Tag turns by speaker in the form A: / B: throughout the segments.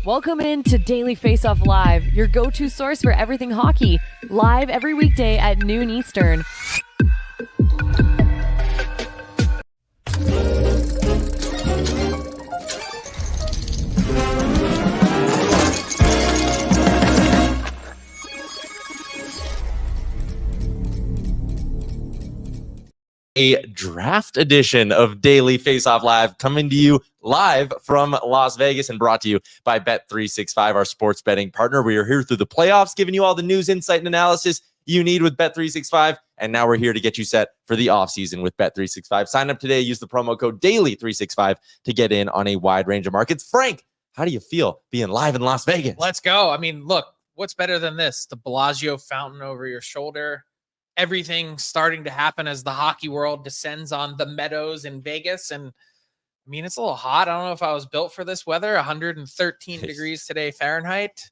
A: Welcome in to Daily Faceoff Live, your go-to source for everything hockey. Live every weekday at noon Eastern.
B: A draft edition of Daily Faceoff Live, coming to you live from Las Vegas and brought to you by Bet365, our sports betting partner. We are here through the playoffs, giving you all the news, insight, and analysis you need with Bet365. And now we're here to get you set for the offseason with Bet365. Sign up today. Use the promo code DAILY365 to get in on a wide range of markets. Frank, how do you feel being live in Las Vegas?
C: Let's go. I mean, look, what's better than this? The Bellagio fountain over your shoulder. Everything starting to happen as the hockey world descends on the meadows in Vegas. And I mean, it's a little hot. I don't know if I was built for this weather. 113 degrees today Fahrenheit.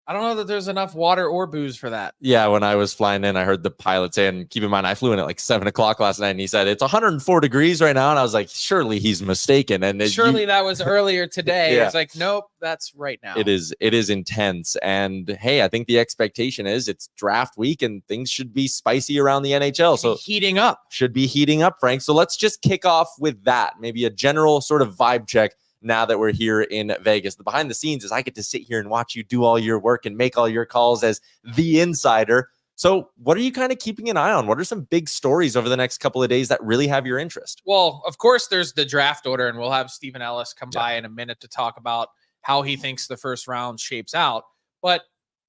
C: I don't know that there's enough water or booze for that.
B: Yeah, when I was flying in, I heard the pilot say, and keep in mind, I flew in at like 7 o'clock last night, and he said, it's 104 degrees right now. And I was like, surely he's mistaken. And
C: surely that was earlier today.
B: Yeah.
C: It's like, nope, that's right now.
B: It is intense. And hey, I think the expectation is it's draft week and things should be spicy around the NHL. So
C: heating up.
B: Should be heating up, Frank. So let's just kick off with that. Maybe a general sort of vibe check now that we're here in Vegas. The behind the scenes is I get to sit here and watch you do all your work and make all your calls as the insider. So what are you kind of keeping an eye on? What are some big stories over the next couple of days that really have your interest?
C: Well, of course, there's the draft order, and we'll have Steven Ellis come by in a minute to talk about how he thinks the first round shapes out. But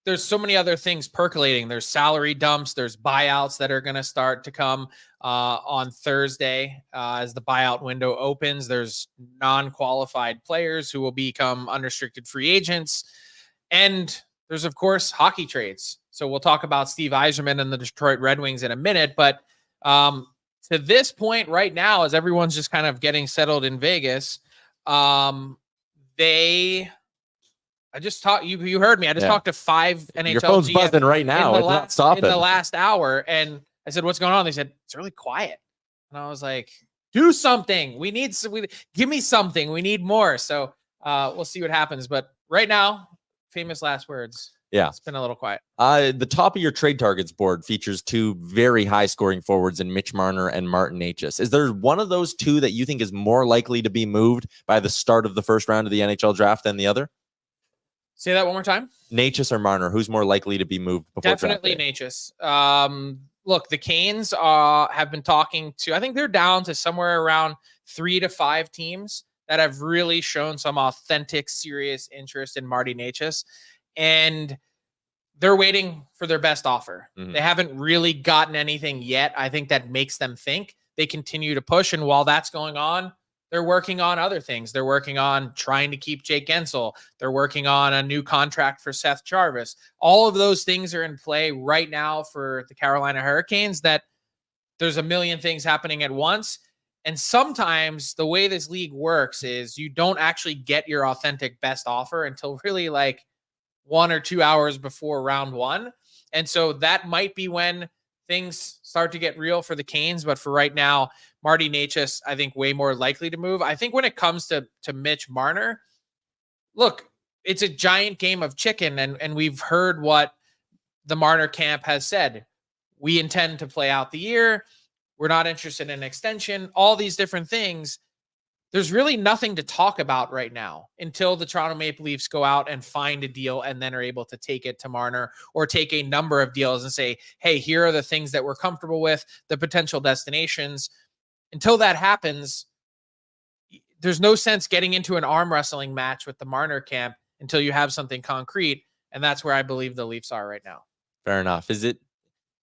C: there's so many other things percolating. There's salary dumps. There's buyouts that are going to start to come on Thursday as the buyout window opens. There's non-qualified players who will become unrestricted free agents. And there's, of course, hockey trades. So we'll talk about Steve Yzerman and the Detroit Red Wings in a minute. But to this point right now, as everyone's just kind of getting settled in Vegas, I just talked. You heard me. I just talked to 5 NHL.
B: Your phone's buzzing right now. It's not stopping.
C: In the last hour, and I said, "What's going on?" They said, "It's really quiet." And I was like, "Do something. Give me something. We need more." So we'll see what happens. But right now, famous last words.
B: Yeah,
C: it's been a little quiet.
B: The top of your trade targets board features 2 very high scoring forwards in Mitch Marner and Martin Necas. Is there one of those 2 that you think is more likely to be moved by the start of the first round of the NHL draft than the other?
C: Say that one more time.
B: Necas or Marner, who's more likely to be moved before
C: Definitely Necas. Look, the Canes have been talking to, I think they're down to somewhere around 3 to 5 teams that have really shown some authentic, serious interest in Marty Necas. And they're waiting for their best offer. Mm-hmm. They haven't really gotten anything yet. I think that makes them think. They continue to push. And while that's going on, they're working on other things. They're working on trying to keep Jake Gensel. They're working on a new contract for Seth Jarvis. All of those things are in play right now for the Carolina Hurricanes, that there's a million things happening at once. And sometimes the way this league works is you don't actually get your authentic best offer until really like 1 or 2 hours before round 1. And so that might be when things start to get real for the Canes. But for right now, Marty Necas, I think, way more likely to move. I think when it comes to Mitch Marner, look, it's a giant game of chicken. And we've heard what the Marner camp has said. We intend to play out the year. We're not interested in an extension. All these different things. There's really nothing to talk about right now until the Toronto Maple Leafs go out and find a deal and then are able to take it to Marner or take a number of deals and say, hey, here are the things that we're comfortable with, the potential destinations. Until that happens, there's no sense getting into an arm wrestling match with the Marner camp until you have something concrete. And that's where I believe the Leafs are right now.
B: Fair enough.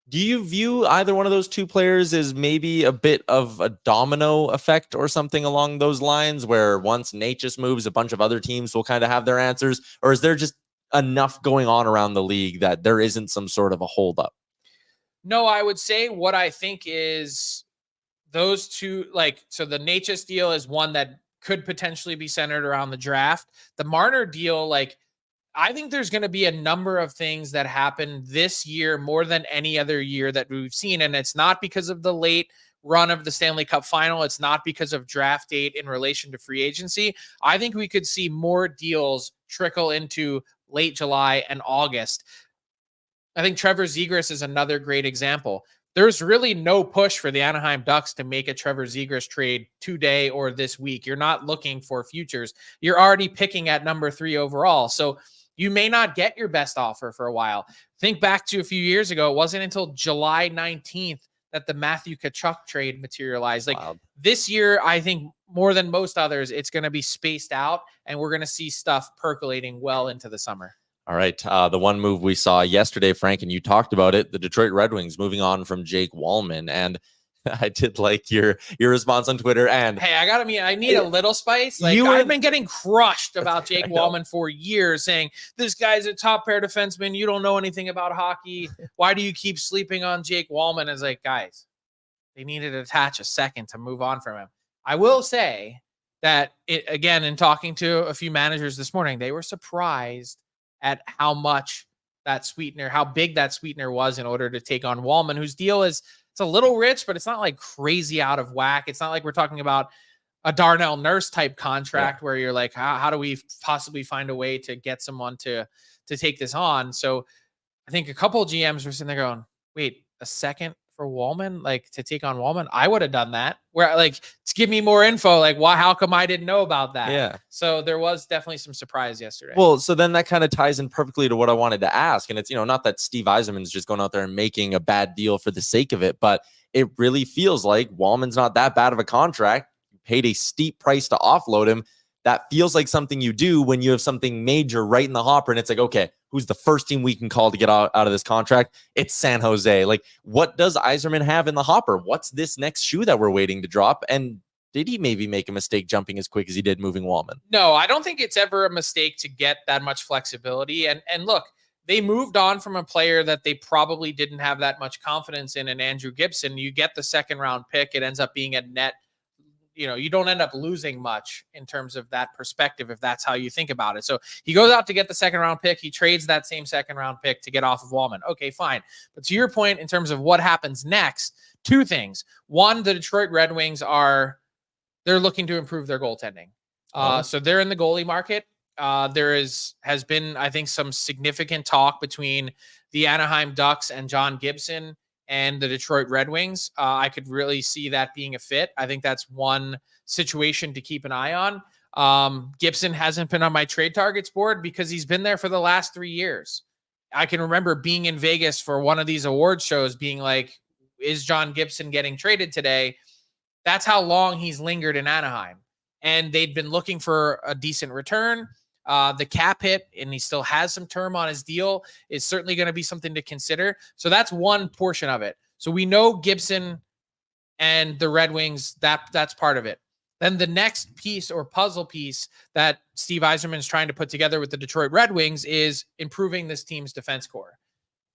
B: Do you view either one of those 2 players as maybe a bit of a domino effect or something along those lines, where once Necas moves, a bunch of other teams will kind of have their answers? Or is there just enough going on around the league that there isn't some sort of a holdup?
C: No, I would say what I think is those 2, so the Necas deal is one that could potentially be centered around the draft. The Marner deal, I think there's going to be a number of things that happen this year more than any other year that we've seen. And it's not because of the late run of the Stanley Cup final. It's not because of draft date in relation to free agency. I think we could see more deals trickle into late July and August. I think Trevor Zegras is another great example. There's really no push for the Anaheim Ducks to make a Trevor Zegras trade today or this week. You're not looking for futures. You're already picking at number 3 overall. So you may not get your best offer for a while. Think back to a few years ago. It wasn't until July 19th that the Matthew Tkachuk trade materialized. This year, I think more than most others, it's going to be spaced out, and we're going to see stuff percolating well into the summer.
B: All right. The one move we saw yesterday, Frank, and you talked about it, the Detroit Red Wings moving on from Jake Walman. And I did like your response on Twitter. And
C: hey, I need a little spice. I've been getting crushed about Jake Walman for years, saying this guy's a top pair defenseman. You don't know anything about hockey. Why do you keep sleeping on Jake Walman? It's like, guys, they needed to attach a second to move on from him. I will say that again, in talking to a few managers this morning, they were surprised at how big that sweetener was in order to take on Walman, whose deal is, it's a little rich, but it's not like crazy out of whack. It's not like we're talking about a Darnell Nurse type contract where you're like, how do we possibly find a way to get someone to take this on? So I think a couple of GMs were sitting there going, wait, a second for Walman, to take on Walman? I would have done that. Where to give me more info, how come I didn't know about that?
B: Yeah.
C: So there was definitely some surprise yesterday.
B: Well, so then that kind of ties in perfectly to what I wanted to ask. And it's, not that Steve Yzerman is just going out there and making a bad deal for the sake of it, but it really feels like Walman's not that bad of a contract. You paid a steep price to offload him. That feels like something you do when you have something major right in the hopper. And it's like, okay, who's the first team we can call to get out of this contract? It's San Jose. What does Yzerman have in the hopper? What's this next shoe that we're waiting to drop? And did he maybe make a mistake jumping as quick as he did moving Walman?
C: No, I don't think it's ever a mistake to get that much flexibility. And look, they moved on from a player that they probably didn't have that much confidence in Andrew Gibson. You get the second round pick. It ends up being a net. You don't end up losing much in terms of that perspective, if that's how you think about it. So he goes out to get the second round pick. He trades that same second round pick to get off of Walman. Okay, fine. But to your point, in terms of what happens next, two things. One, the Detroit Red Wings they're looking to improve their goaltending. So they're in the goalie market. There has been, I think, some significant talk between the Anaheim Ducks and John Gibson and the Detroit Red Wings. I could really see that being a fit. I think that's one situation to keep an eye on. Gibson hasn't been on my trade targets board because he's been there for the last 3 years. I can remember being in Vegas for one of these award shows being like, is John Gibson getting traded today? That's how long he's lingered in Anaheim. And they'd been looking for a decent return. The cap hit, and he still has some term on his deal, is certainly going to be something to consider. So that's one portion of it. So we know Gibson and the Red Wings, that's part of it. Then the next piece or puzzle piece that Steve Yzerman is trying to put together with the Detroit Red Wings is improving this team's defense core.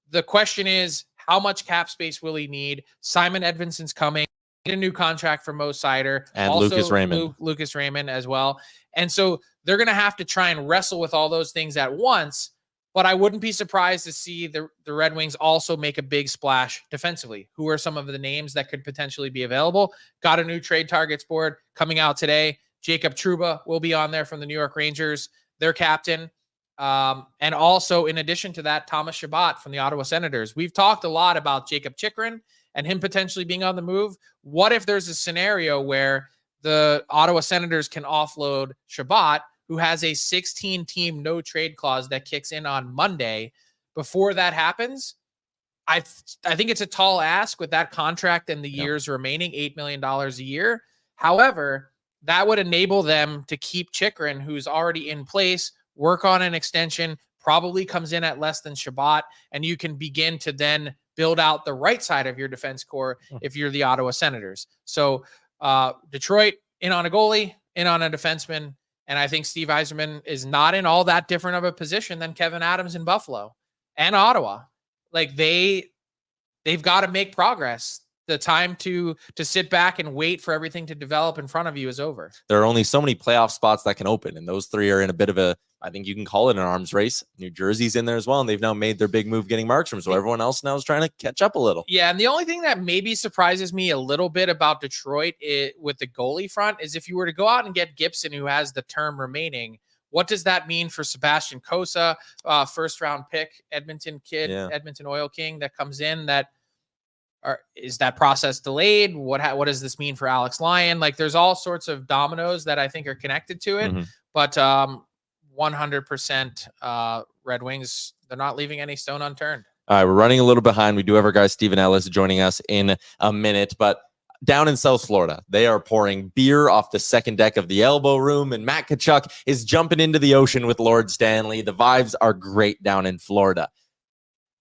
C: The question is, how much cap space will he need? Simon Edvinson's coming. A new contract for Mo Seider.
B: And
C: also
B: Lucas Raymond.
C: Lucas Raymond as well. And so they're going to have to try and wrestle with all those things at once. But I wouldn't be surprised to see the Red Wings also make a big splash defensively. Who are some of the names that could potentially be available? Got a new trade targets board coming out today. Jacob Trouba will be on there from the New York Rangers, their captain. And also, in addition to that, Thomas Chabot from the Ottawa Senators. We've talked a lot about Jacob Chychrun and him potentially being on the move. What if there's a scenario where the Ottawa Senators can offload Chabot, who has a 16-team no-trade clause that kicks in on Monday? Before that happens, I think it's a tall ask with that contract and the years remaining, $8 million a year. However, that would enable them to keep Chychrun, who's already in place, work on an extension, probably comes in at less than Chabot, and you can begin to then build out the right side of your defense core if you're the Ottawa Senators. So Detroit in on a goalie, in on a defenseman, and I think Steve Yzerman is not in all that different of a position than Kevin Adams in Buffalo and Ottawa. They've got to make progress. the time to sit back and wait for everything to develop in front of you is over.
B: There are only so many playoff spots that can open, and those three are in a bit of a, I think you can call it an arms race. New Jersey's in there as well, and they've now made their big move getting Markstrom, so everyone else now is trying to catch up a little.
C: Yeah, and the only thing that maybe surprises me a little bit about Detroit with the goalie front is if you were to go out and get Gibson, who has the term remaining, what does that mean for Sebastian Cossa, first-round pick, Edmonton kid, Edmonton Oil King that comes in? Is that process delayed? What does this mean for Alex Lyon? Like, there's all sorts of dominoes that I think are connected to it. But 100% Red Wings, they're not leaving any stone unturned.
B: All right, we're running a little behind. We do have our guy Steven Ellis joining us in a minute, but down in South Florida, they are pouring beer off the second deck of the Elbow Room, and Matt Tkachuk is jumping into the ocean with Lord Stanley. The vibes are great down in Florida.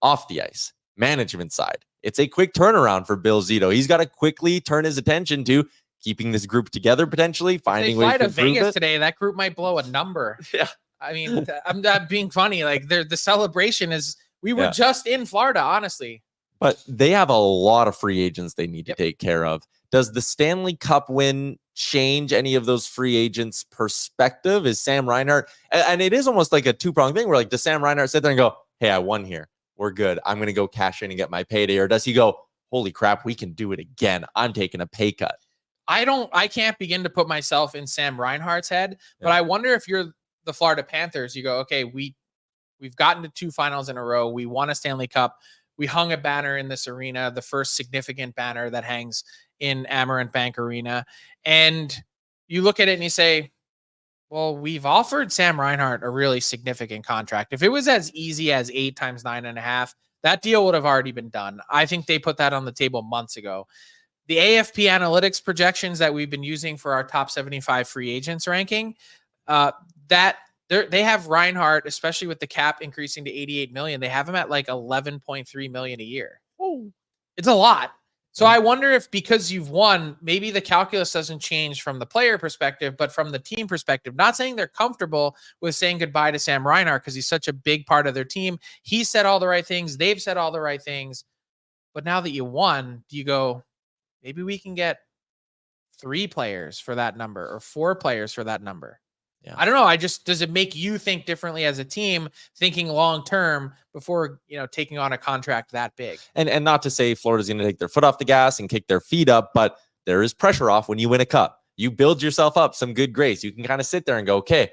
B: Off the ice, management side, it's a quick turnaround for Bill Zito. He's got to quickly turn his attention to keeping this group together, potentially finding ways to improve
C: Vegas today. That group might blow a number.
B: Yeah,
C: I mean, I'm not being funny. Like, the celebration is. We were just in Florida, honestly.
B: But they have a lot of free agents they need to take care of. Does the Stanley Cup win change any of those free agents' perspective? Is Sam Reinhart, and it is almost like a two-pronged thing where, like, does Sam Reinhart sit there and go, hey, I won here. We're good. I'm going to go cash in and get my payday. Or does he go, holy crap, we can do it again. I'm taking a pay cut.
C: I can't begin to put myself in Sam Reinhart's head, but I wonder if you're the Florida Panthers, you go, okay, we've gotten to 2 finals in a row. We won a Stanley Cup. We hung a banner in this arena, the first significant banner that hangs in Amarant Bank Arena. And you look at it and you say, well, we've offered Sam Reinhart a really significant contract. If it was as easy as 8 times 9.5, that deal would have already been done. I think they put that on the table months ago. The AFP analytics projections that we've been using for our top 75 free agents ranking, they have Reinhart, especially with the cap increasing to $88 million. They have him at like $11.3 million a year. Oh, it's a lot. So I wonder if, because you've won, maybe the calculus doesn't change from the player perspective, but from the team perspective. Not saying they're comfortable with saying goodbye to Sam Reinhart because he's such a big part of their team. He said all the right things. They've said all the right things. But now that you won, do you go, maybe we can get 3 players for that number or 4 players for that number? Yeah. I don't know. Does it make you think differently as a team, thinking long term before, taking on a contract that big? And
B: not to say Florida's going to take their foot off the gas and kick their feet up, but there is pressure off when you win a cup. You build yourself up some good grace. You can kind of sit there and go, okay,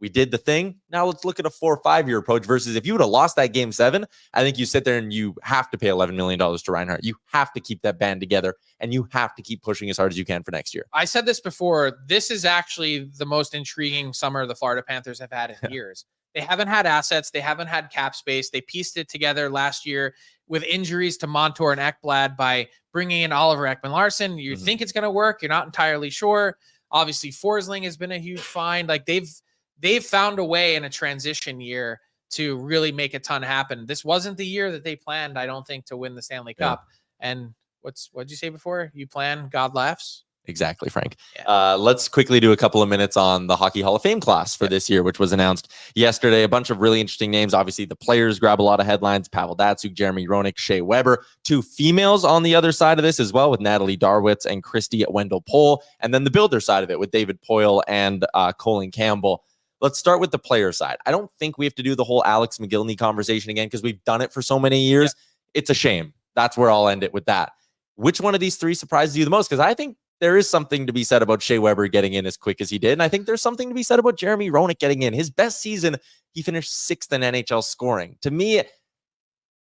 B: we did the thing. Now let's look at a 4 or 5 year approach versus if you would have lost that game 7, I think you sit there and you have to pay $11 million to Reinhart. You have to keep that band together and you have to keep pushing as hard as you can for next year.
C: I said this before. This is actually the most intriguing summer the Florida Panthers have had in years. They haven't had assets. They haven't had cap space. They pieced it together last year with injuries to Montour and Ekblad by bringing in Oliver Ekman-Larsson. You think it's going to work. You're not entirely sure. Obviously, Forsling has been a huge find. Like, they've found a way in a transition year to really make a ton happen. This wasn't the year that they planned, I don't think, to win the Stanley Cup. And what'd you say before? You plan, God laughs?
B: Exactly, Frank. Yeah. Let's quickly do a couple of minutes on the Hockey Hall of Fame class for this year, which was announced yesterday. A bunch of really interesting names. Obviously, the players grab a lot of headlines. Pavel Datsyuk, Jeremy Roenick, Shea Weber. 2 females on the other side of this as well, with Natalie Darwitz and Christy Wendell-Pole. And then the builder side of it with David Poyle and Colin Campbell. Let's start with the player side. I don't think we have to do the whole Alex McGillney conversation again because we've done it for so many years. Yeah. It's a shame. That's where I'll end it with that. Which one of these 3 surprises you the most? Because I think there is something to be said about Shea Weber getting in as quick as he did. And I think there's something to be said about Jeremy Roenick getting in. His best season, he finished 6th in NHL scoring. To me,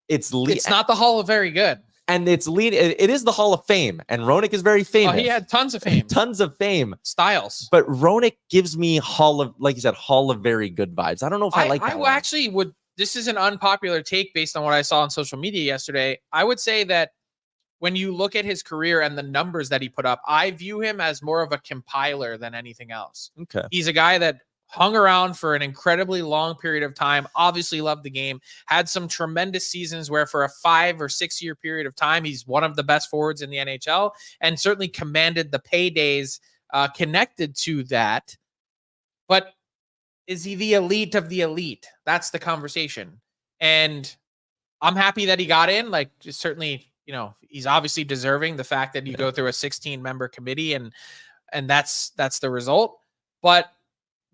B: it's
C: not the Hall of Very Good.
B: And it is the Hall of Fame. And Roenick is very famous.
C: Oh, he had tons of fame.
B: Tons of fame.
C: Styles.
B: But Roenick gives me Hall of Very Good vibes. I don't know if I like that.
C: I actually would. This is an unpopular take based on what I saw on social media yesterday. I would say that when you look at his career and the numbers that he put up, I view him as more of a compiler than anything else.
B: Okay.
C: He's a guy that hung around for an incredibly long period of time, obviously loved the game, had some tremendous seasons where for a 5 or 6 year period of time, he's one of the best forwards in the NHL and certainly commanded the paydays connected to that. But is he the elite of the elite? That's the conversation. And I'm happy that he got in. Like, certainly, he's obviously deserving the fact that you go through a 16-member committee and that's the result. But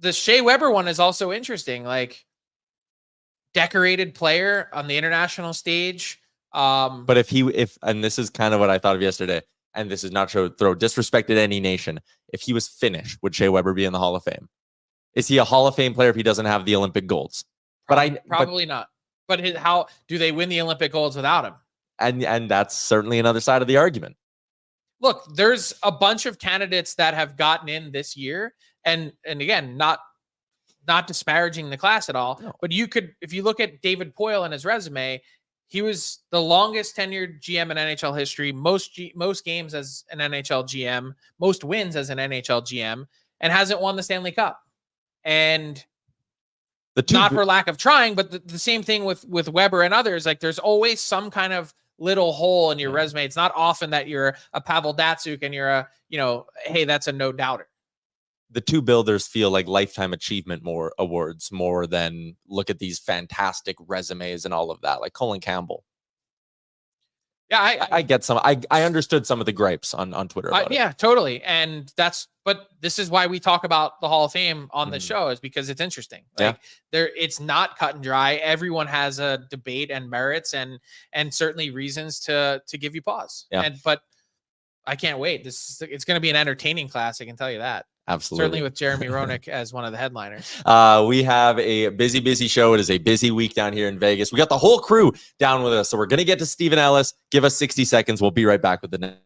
C: the Shea Weber one is also interesting. Like, decorated player on the international stage.
B: But if and this is kind of what I thought of yesterday, and this is not to throw disrespect at any nation. If he was Finnish, would Shea Weber be in the Hall of Fame? Is he a Hall of Fame player if he doesn't have the Olympic golds?
C: Probably not. But how do they win the Olympic golds without him?
B: And that's certainly another side of the argument.
C: Look, there's a bunch of candidates that have gotten in this year, and again, not disparaging the class at all. No. But if you look at David Poile and his resume, he was the longest tenured GM in NHL history, most games as an NHL GM, most wins as an NHL GM, and hasn't won the Stanley Cup. And not for lack of trying, but the same thing with Weber and others. Like, there's always some kind of little hole in your resume. It's not often that you're a Pavel Datsyuk and you're a, hey, that's a no doubter.
B: The two builders feel like lifetime achievement awards more than look at these fantastic resumes and all of that, like Colin Campbell.
C: Yeah,
B: I get some. I understood some of the gripes on Twitter about it.
C: Yeah, totally. And but this is why we talk about the Hall of Fame on the show, is because it's interesting. Like, it's not cut and dry. Everyone has a debate and merits and certainly reasons to give you pause.
B: Yeah.
C: But I can't wait. It's going to be an entertaining class. I can tell you that.
B: Absolutely.
C: Certainly with Jeremy Roenick as one of the headliners.
B: We have a busy show. It is a busy week down here in Vegas. We got the whole crew down with us. So we're going to get to Steven Ellis. Give us 60 seconds. We'll be right back with the next.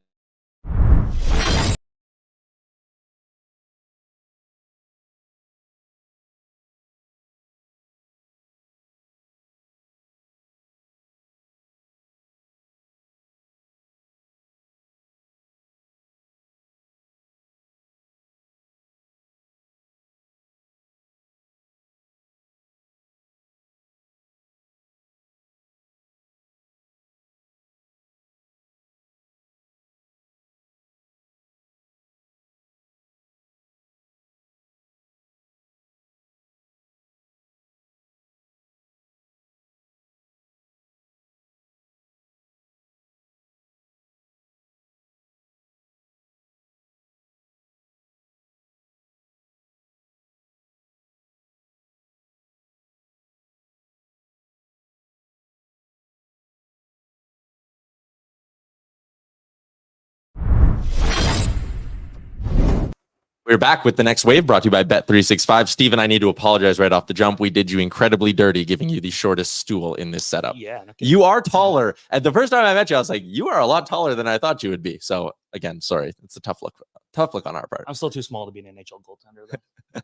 B: We're back with the next wave, brought to you by Bet365. Steven, I need to apologize right off the jump. We did you incredibly dirty, giving you the shortest stool in this setup.
D: Yeah. Okay.
B: You are taller. And the first time I met you, I was like, you are a lot taller than I thought you would be. So again, sorry. It's a tough look on our part.
D: I'm still too small to be an NHL goaltender, though.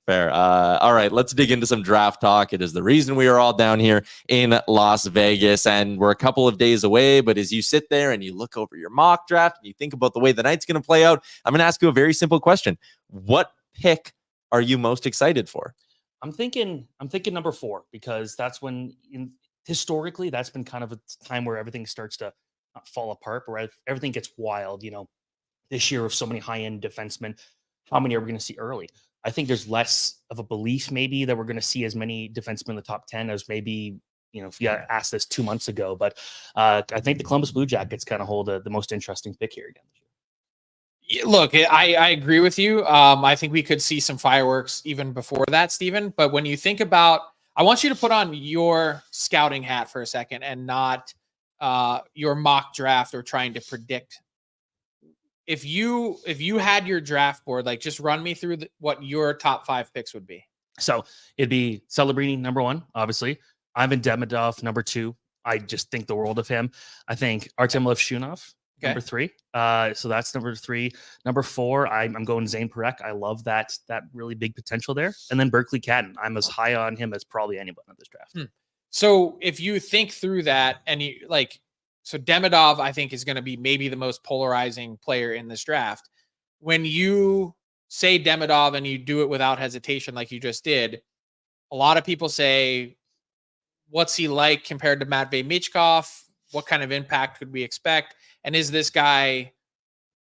B: Fair. All right, let's dig into some draft talk. It is the reason we are all down here in Las Vegas, and we're a couple of days away. But as you sit there and you look over your mock draft and you think about the way the night's going to play out, I'm going to ask you a very simple question. What pick are you most excited for?
D: I'm thinking number 4, because that's when historically that's been kind of a time where everything starts to fall apart, where everything gets wild. This year with so many high-end defensemen, how many are we going to see early? I think there's less of a belief maybe that we're going to see as many defensemen in the top 10 as maybe, if you got asked this 2 months ago. But I think the Columbus Blue Jackets kind of hold the most interesting pick here again this year.
C: Look, I agree with you. I think we could see some fireworks even before that, Steven. But when you think about, I want you to put on your scouting hat for a second and not your mock draft or trying to predict. If you had your draft board, like, just run me through what your top 5 picks would be.
D: So it'd be Celebrini, number 1, obviously. Ivan Demidov, number 2. I just think the world of him. I think Artem Levshunov, number 3. So that's number 3. Number 4, I'm going Zane Parekh. I love that really big potential there. And then Berkeley Catton. I'm as high on him as probably anyone in this draft.
C: So if you think through that and you like, so Demidov, I think, is going to be maybe the most polarizing player in this draft. When you say Demidov and you do it without hesitation, like you just did, a lot of people say, what's he like compared to Matvei Michkov? What kind of impact could we expect? And is this guy,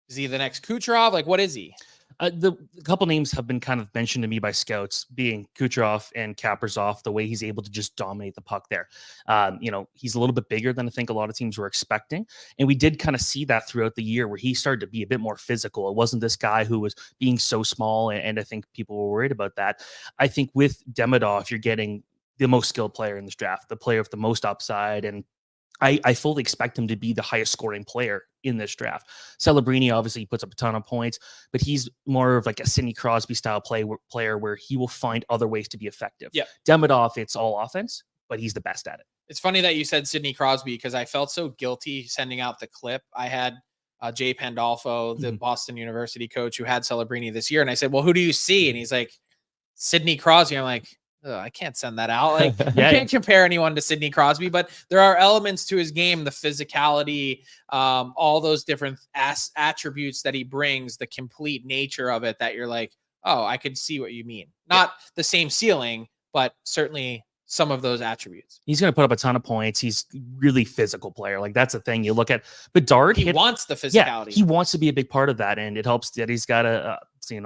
C: is he the next Kucherov? Like, what is he?
D: The couple names have been kind of mentioned to me by scouts, being Kucherov and Kaprizov, the way he's able to just dominate the puck there. He's a little bit bigger than I think a lot of teams were expecting. And we did kind of see that throughout the year where he started to be a bit more physical. It wasn't this guy who was being so small. And I think people were worried about that. I think with Demidov, you're getting the most skilled player in this draft, the player with the most upside. And I fully expect him to be the highest scoring player in this draft. Celebrini obviously puts up a ton of points, but he's more of like a Sidney Crosby style player where he will find other ways to be effective.
C: Yeah.
D: Demidov, it's all offense, but he's the best at it.
C: It's funny that you said Sidney Crosby because I felt so guilty sending out the clip. I had Jay Pandolfo, the Boston University coach who had Celebrini this year. And I said, well, who do you see? And he's like, Sidney Crosby. I'm like, I can't send that out. Like, you can't compare anyone to Sidney Crosby, but there are elements to his game, the physicality, all those different attributes that he brings, the complete nature of it that you're like, oh, I could see what you mean. Not the same ceiling, but certainly some of those attributes.
D: He's going to put up a ton of points. He's really physical player. Like that's the thing you look at. Bedard,
C: he wants the physicality.
D: Yeah, he wants to be a big part of that, and it helps that he's got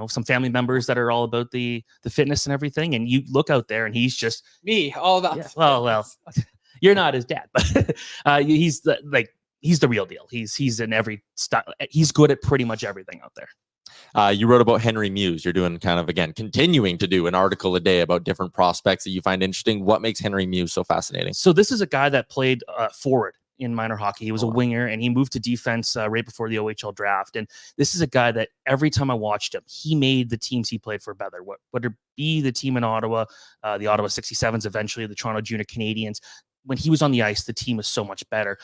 D: some family members that are all about the fitness and everything. And you look out there, and he's just
C: me all about.
D: Yeah, well, you're not his dad, but he's the real deal. He's in every style. He's good at pretty much everything out there.
B: You wrote about Henry Muse. You're doing kind of, again, continuing to do an article a day about different prospects that you find interesting. What makes Henry Muse so fascinating?
D: So this is a guy that played forward in minor hockey. He was a winger, and he moved to defense right before the OHL draft. And this is a guy that every time I watched him, he made the teams he played for better. Whether it be the team in Ottawa, the Ottawa 67s, eventually the Toronto Junior Canadiens, when he was on the ice, the team was so much better.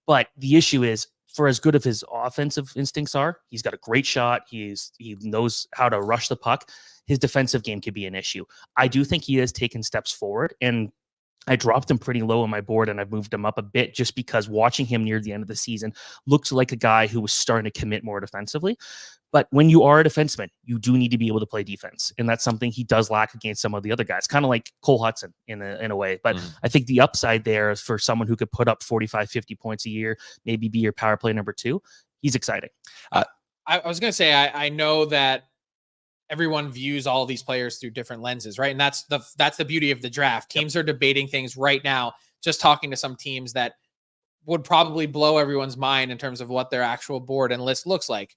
D: But the issue is, for as good as his offensive instincts are, he's got a great shot. He knows how to rush the puck. His defensive game could be an issue. I do think he has taken steps forward, and I dropped him pretty low on my board, and I've moved him up a bit just because watching him near the end of the season looked like a guy who was starting to commit more defensively. But when you are a defenseman, you do need to be able to play defense. And that's something he does lack against some of the other guys, kind of like Cole Hudson in a way. But I think the upside there is for someone who could put up 45, 50 points a year, maybe be your power play number 2. He's exciting.
C: I was going to say, I know that everyone views all these players through different lenses, right? And that's the beauty of the draft. Teams are debating things right now, just talking to some teams that would probably blow everyone's mind in terms of what their actual board and list looks like.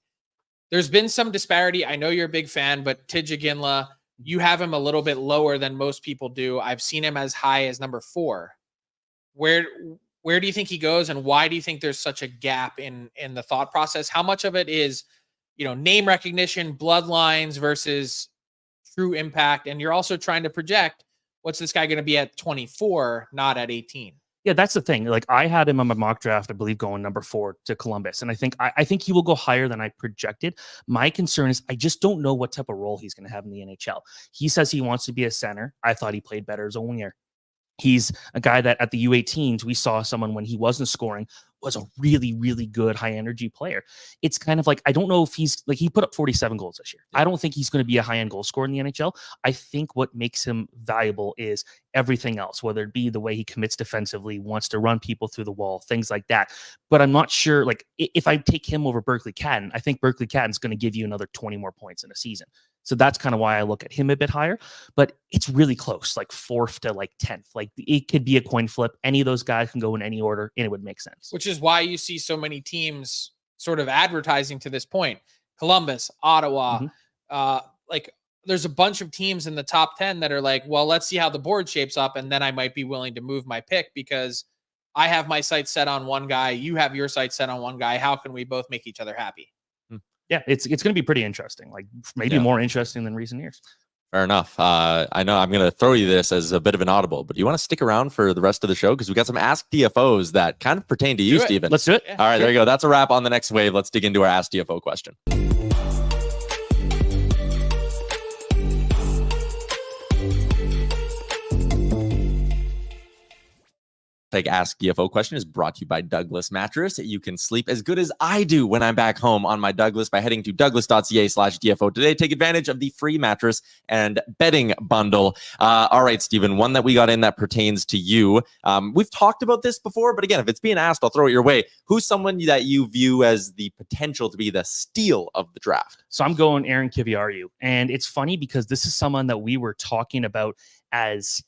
C: There's been some disparity. I know you're a big fan, but Tij Iginla, you have him a little bit lower than most people do. I've seen him as high as number 4. Where do you think he goes, and why do you think there's such a gap in the thought process? How much of it is, name recognition, bloodlines versus true impact? And you're also trying to project, what's this guy going to be at 24, not at 18?
D: Yeah, that's the thing. Like, I had him on my mock draft, I believe, going number 4 to Columbus. And I think he will go higher than I projected. My concern is I just don't know what type of role he's going to have in the NHL. He says he wants to be a center. I thought he played better as a winger. He's a guy that at the U18s, we saw someone when he wasn't scoring was a really, really good high energy player. It's kind of like, I don't know if he's like, he put up 47 goals this year. I don't think he's going to be a high end goal scorer in the NHL. I think what makes him valuable is everything else, whether it be the way he commits defensively, wants to run people through the wall, things like that. But I'm not sure, like, if I take him over Berkeley Catton, I think Berkeley Catton's going to give you another 20 more points in a season. So that's kind of why I look at him a bit higher, but it's really close, like 4th to like 10th. Like, it could be a coin flip. Any of those guys can go in any order and it would make sense.
C: Which is why you see so many teams sort of advertising to this point. Columbus, Ottawa, like there's a bunch of teams in the top 10 that are like, well, let's see how the board shapes up. And then I might be willing to move my pick because I have my sights set on one guy. You have your sights set on one guy. How can we both make each other happy?
D: Yeah, it's going to be pretty interesting, like maybe more interesting than recent years.
B: Fair enough. I know I'm going to throw you this as a bit of an audible, but do you want to stick around for the rest of the show? Because we got some Ask DFOs that kind of pertain to you, Steven.
D: Let's do it.
B: All right, there you go. That's a wrap on the next wave. Let's dig into our Ask DFO question. Ask DFO question is brought to you by Douglas Mattress. You can sleep as good as I do when I'm back home on my Douglas by heading to douglas.ca/DFO today. Take advantage of the free mattress and bedding bundle. All right, Steven, one that we got in that pertains to you. We've talked about this before, but again, if it's being asked, I'll throw it your way. Who's someone that you view as the potential to be the steal of the draft?
D: So I'm going Aaron Kiviariu. And it's funny because this is someone that we were talking about as,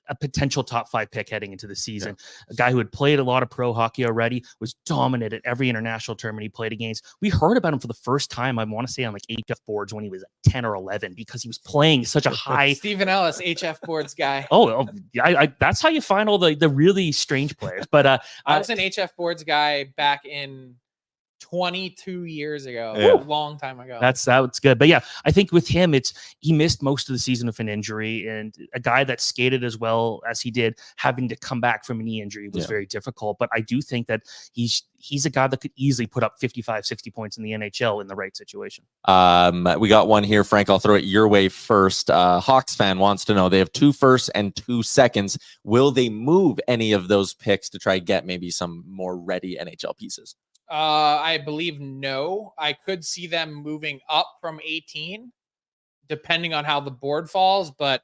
D: a potential top 5 pick heading into the season. A guy who had played a lot of pro hockey already, was dominant at every international tournament he played against. We heard about him for the first time, I want to say, on like HF boards when he was 10 or 11, because he was playing such a high.
C: Steven Ellis, HF boards guy.
D: I that's how you find all the really strange players. But
C: I was an HF boards guy back in 22 years ago, a long time ago.
D: That's good. But yeah, I think with him, he missed most of the season with an injury, and a guy that skated as well as he did, having to come back from a knee injury was very difficult. But I do think that he's a guy that could easily put up 55, 60 points in the NHL in the right situation.
B: We got one here, Frank. I'll throw it your way first. Hawks fan wants to know, they have 2 firsts and 2 seconds. Will they move any of those picks to try get maybe some more ready NHL pieces?
C: I believe no. I could see them moving up from 18, depending on how the board falls, but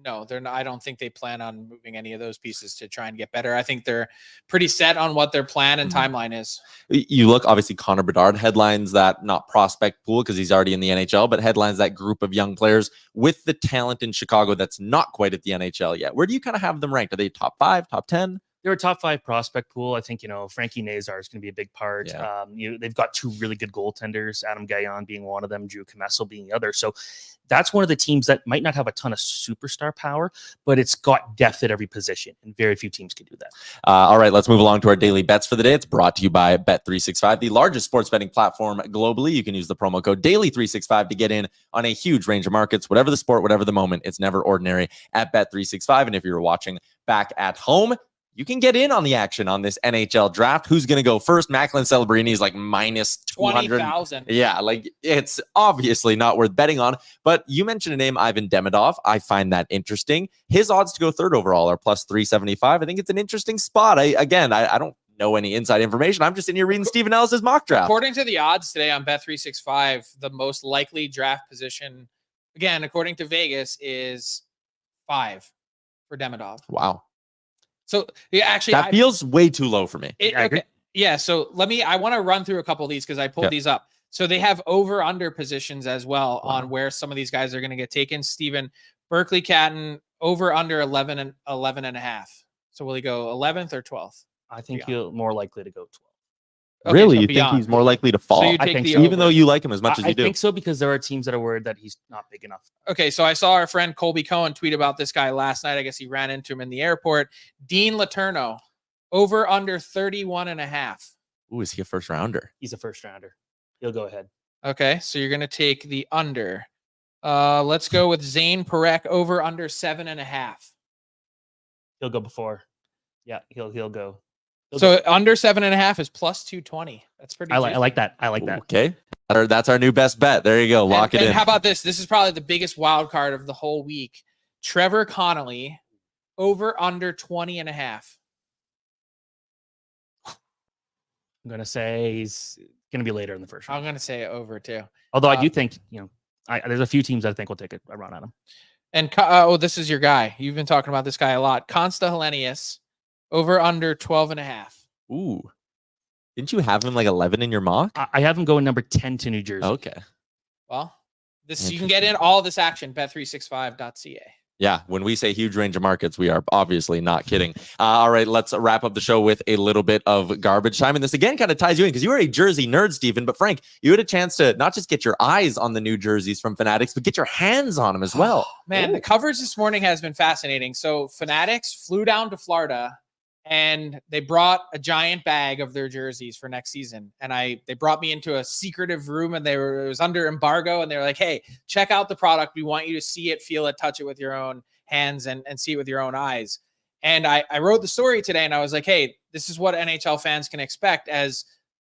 C: no, they're not. I don't think they plan on moving any of those pieces to try and get better. I think they're pretty set on what their plan and timeline is.
B: You look, obviously, Connor Bedard headlines that, not prospect pool because he's already in the NHL, but headlines that group of young players with the talent in Chicago that's not quite at the NHL yet. Where do you kind of have them ranked? Are they top 5, top 10?
D: They're a top 5 prospect pool. I think, Frankie Nazar is going to be a big part.
B: Yeah.
D: They've got 2 really good goaltenders, Adam Gajan being one of them, Drew Kamessel being the other. So that's one of the teams that might not have a ton of superstar power, but it's got depth at every position, and very few teams can do that.
B: All right, let's move along to our daily bets for the day. It's brought to you by Bet365, the largest sports betting platform globally. You can use the promo code DAILY365 to get in on a huge range of markets, whatever the sport, whatever the moment. It's never ordinary at Bet365. And if you're watching back at home, you can get in on the action on this NHL draft. Who's going to go first? Macklin Celebrini is like minus
C: 20,000.
B: Yeah, like it's obviously not worth betting on. But you mentioned a name, Ivan Demidov. I find that interesting. His odds to go 3rd overall are plus 375. I think it's an interesting spot. I don't know any inside information. I'm just in here reading Steven Ellis's mock draft.
C: According to the odds today on Bet365, the most likely draft position, again, according to Vegas, is 5 for Demidov.
B: Wow.
C: So yeah, actually,
B: that feels way too low for me.
C: Yeah. So I want to run through a couple of these because I pulled these up. So they have over/under positions as well on where some of these guys are going to get taken. Steven, Berkeley Catton, over/under 11 and 11.5. So will he go 11th or 12th?
D: I think he'll more likely to go 12.
B: Okay, really? So you think he's more likely to fall?
C: So
B: I think so, even though you like him as much as you do.
D: I think so, because there are teams that are worried that he's not big enough.
C: Okay, so I saw our friend Colby Cohen tweet about this guy last night. I guess he ran into him in the airport. Dean Letourneau, over under 31.5.
B: Ooh, is he a first rounder?
D: He's a first rounder. He'll go ahead.
C: Okay, so you're going to take the under. Let's go with Zane Parekh, over under 7.5.
D: He'll go before. Yeah, he'll go.
C: So under 7.5 is plus 220. That's pretty.
D: I like that. I like that.
B: Okay, that's our new best bet. There you go. Lock it in.
C: How about this? This is probably the biggest wild card of the whole week. Trevor Connolly, over under 20.5.
D: I'm gonna say he's gonna be later in the first round.
C: I'm gonna say over too.
D: Although I do think there's a few teams that I think will take a run at him.
C: And this is your guy. You've been talking about this guy a lot. Consta Hellenius, over under 12.5.
B: Ooh. Didn't you have him like 11 in your mock?
D: I have him going number 10 to New Jersey.
B: Okay.
C: Well, you can get in all this action, bet365.ca.
B: Yeah, when we say huge range of markets, we are obviously not kidding. All right, let's wrap up the show with a little bit of garbage time. And this again kind of ties you in because you are a jersey nerd, Steven. But Frank, you had a chance to not just get your eyes on the new jerseys from Fanatics, but get your hands on them as well.
C: Man, the coverage this morning has been fascinating. So Fanatics flew down to Florida and they brought a giant bag of their jerseys for next season. And they brought me into a secretive room and it was under embargo. And they were like, hey, check out the product. We want you to see it, feel it, touch it with your own hands and see it with your own eyes. And I wrote the story today and I was like, hey, this is what NHL fans can expect, as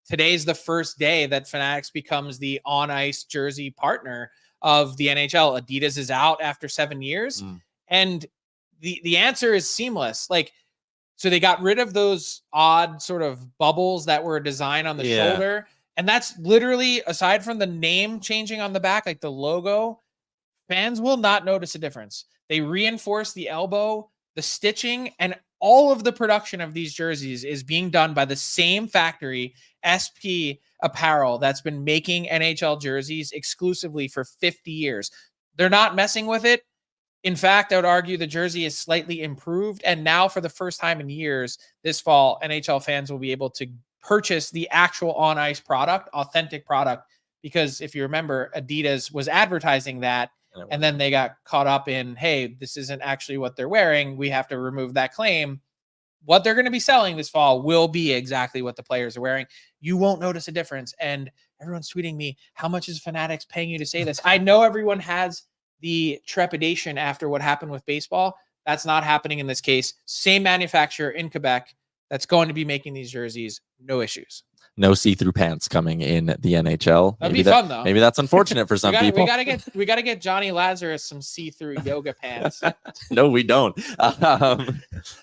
C: today's the first day that Fanatics becomes the on-ice jersey partner of the NHL. Adidas is out after 7 years. And the answer is seamless. Like, So they got rid of those odd sort of bubbles that were designed on the shoulder. And that's literally, aside from the name changing on the back, like the logo, fans will not notice a difference. They reinforce the elbow, the stitching, and all of the production of these jerseys is being done by the same factory, SP Apparel, that's been making NHL jerseys exclusively for 50 years. They're not messing with it. In fact, I would argue the jersey is slightly improved. And now for the first time in years, this fall, NHL fans will be able to purchase the actual on-ice product, authentic product. Because if you remember, Adidas was advertising that, and then they got caught up in, hey, this isn't actually what they're wearing. We have to remove that claim. What they're going to be selling this fall will be exactly what the players are wearing. You won't notice a difference. And everyone's tweeting me, how much is Fanatics paying you to say this? I know everyone has the trepidation after what happened with baseball. That's not happening in this case. Same manufacturer in Quebec that's going to be making these jerseys. No issues.
B: No see-through pants coming in the NHL.
C: That'd be fun though.
B: Maybe that's unfortunate for some people.
C: We gotta get Johnny Lazarus some see-through yoga pants.
B: No, we don't.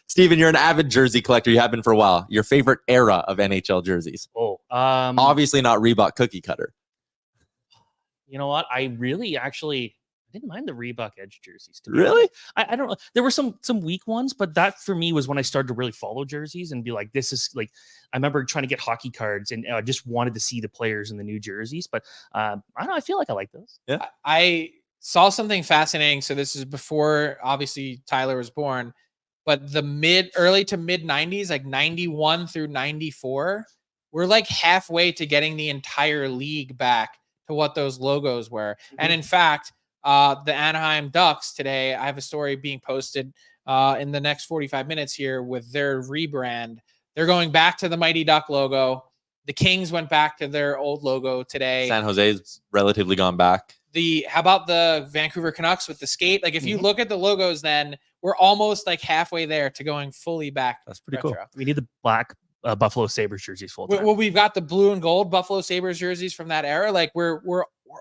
B: Steven, you're an avid jersey collector. You have been for a while. Your favorite era of NHL jerseys? Obviously not Reebok cookie cutter.
D: You know what? I really actually didn't mind the Reebok Edge jerseys.
B: Really?
D: I don't know. There were some weak ones, but that for me was when I started to really follow jerseys and be like, this is like, I remember trying to get hockey cards and I just wanted to see the players in the new jerseys. But I don't know. I feel like I like those.
B: Yeah.
C: I saw something fascinating. So this is before obviously Tyler was born, but the early to mid 90s, like 91 through 94, we're like halfway to getting the entire league back to what those logos were. Mm-hmm. And in fact, the Anaheim Ducks today, I have a story being posted in the next 45 minutes here with their rebrand. They're going back to the Mighty Duck logo. The Kings went back to their old logo today.
B: San Jose's relatively gone back.
C: How about the Vancouver Canucks with the skate? Like if you look at the logos, then we're almost like halfway there to going fully back.
B: That's pretty
C: retro.
B: cool.
D: We need the black Buffalo Sabres jerseys full time.
C: Well, we've got the blue and gold Buffalo Sabres jerseys from that era. Like we're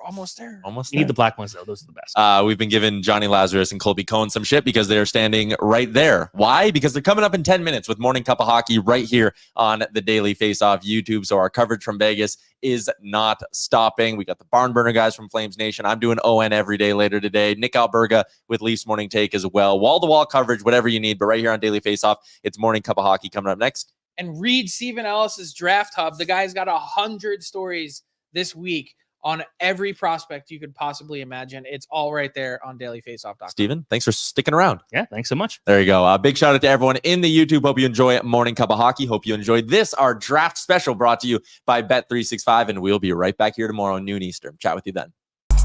C: almost there.
D: You need the black ones though. Those are the best.
B: We've been giving Johnny Lazarus and Colby Cohen some shit because they're standing right there. Why? Because they're coming up in 10 minutes with Morning Cup of Hockey right here on the Daily Faceoff YouTube. So our coverage from Vegas is not stopping. We got the Barn Burner guys from Flames Nation. I'm doing ON every day later today. Nick Alberga with Leafs Morning Take as well. Wall-to-wall coverage, whatever you need. But right here on Daily Faceoff, it's Morning Cup of Hockey coming up next.
C: And read Steven Ellis's Draft Hub. The guy's got 100 stories this week on every prospect you could possibly imagine. It's all right there on dailyfaceoff.com.
B: Steven, thanks for sticking around.
D: Yeah, thanks so much.
B: There you go. Big shout out to everyone in the YouTube. Hope you enjoy Morning Cup of Hockey. Hope you enjoyed this, our draft special brought to you by Bet365. And we'll be right back here tomorrow, noon Eastern. Chat with you then.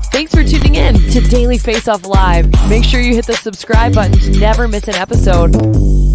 A: Thanks for tuning in to Daily Faceoff Live. Make sure you hit the subscribe button to never miss an episode.